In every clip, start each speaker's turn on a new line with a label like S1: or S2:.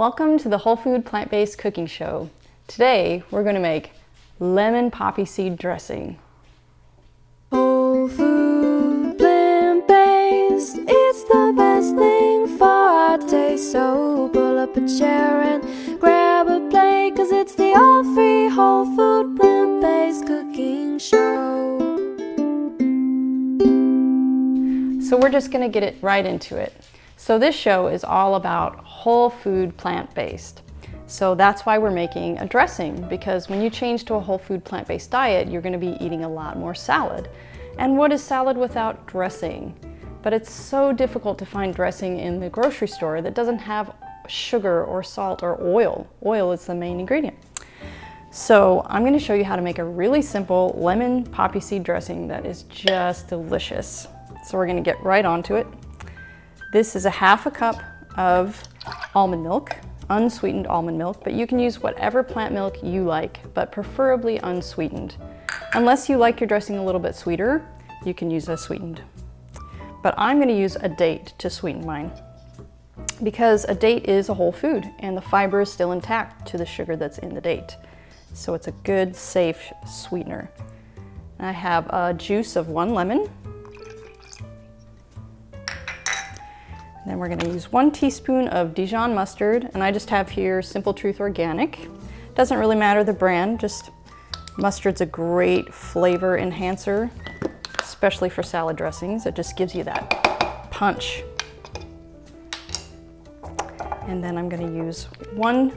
S1: Welcome to the Whole Food Plant-Based Cooking Show. Today we're going to make lemon poppy seed dressing.
S2: Whole food plant-based, it's the best thing for our taste. So pull up a chair and grab a plate, 'cause it's the all-free whole food plant-based cooking show.
S1: So we're just going to get it right into it. So this show is all about whole food plant-based. So that's why we're making a dressing, because when you change to a whole food plant-based diet, you're going to be eating a lot more salad. And what is salad without dressing? But it's so difficult to find dressing in the grocery store that doesn't have sugar or salt or oil. Oil is the main ingredient. So I'm going to show you how to make a really simple lemon poppy seed dressing that is just delicious. So we're going to get right onto it. This is a half a cup of almond milk, unsweetened almond milk, but you can use whatever plant milk you like, but preferably unsweetened. Unless you like your dressing a little bit sweeter, you can use a sweetened. But I'm going to use a date to sweeten mine, because a date is a whole food and the fiber is still intact to the sugar that's in the date. So it's a good, safe sweetener. I have a juice of 1 lemon. Then we're going to use 1 teaspoon of Dijon mustard, and I just have here Simple Truth Organic. Doesn't really matter the brand, just mustard's a great flavor enhancer, especially for salad dressings. It just gives you that punch. And then I'm going to use 1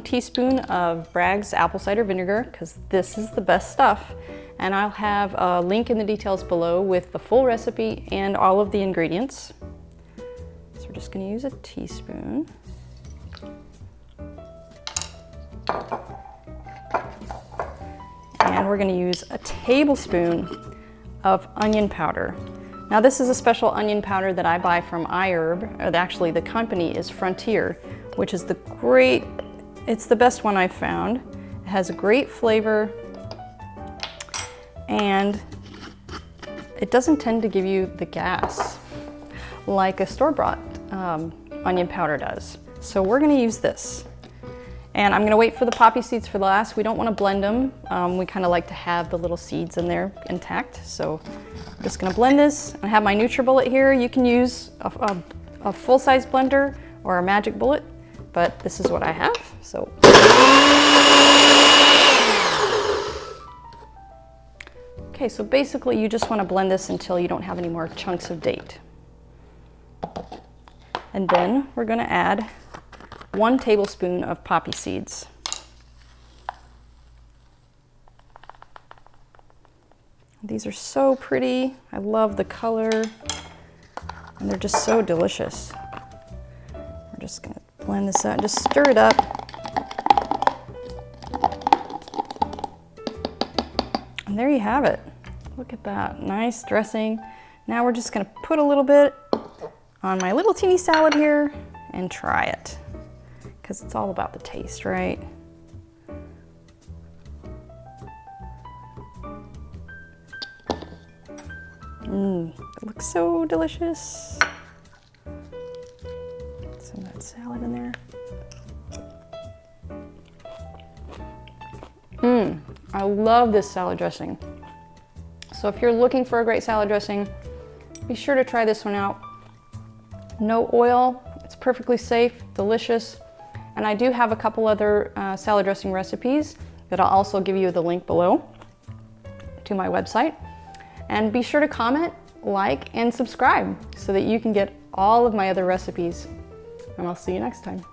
S1: teaspoon of Bragg's apple cider vinegar, because this is the best stuff. And I'll have a link in the details below with the full recipe and all of the ingredients. So we're just going to use a teaspoon. And we're going to use a tablespoon of onion powder. Now this is a special onion powder that I buy from iHerb, or actually the company is Frontier, which is it's the best one I've found. It has a great flavor and it doesn't tend to give you the gas like a store-bought onion powder does. So we're going to use this. And I'm going to wait for the poppy seeds for the last. We don't want to blend them. We kind of like to have the little seeds in there intact. So I'm just going to blend this. I have my NutriBullet here. You can use a full-size blender or a Magic Bullet, but this is what I have. So okay, so basically you just want to blend this until you don't have any more chunks of date. And then we're going to add 1 tablespoon of poppy seeds. These are so pretty. I love the color, and they're just so delicious. We're just going to blend this out, just stir it up. And there you have it. Look at that, nice dressing. Now we're just going to put a little bit on my little teeny salad here and try it, because it's all about the taste, right? It looks so delicious. Some of that salad in there. I love this salad dressing. So if you're looking for a great salad dressing, be sure to try this one out. No oil, it's perfectly safe, delicious. And I do have a couple other salad dressing recipes that I'll also give you the link below to my website. And be sure to comment, like, and subscribe so that you can get all of my other recipes. And I'll see you next time.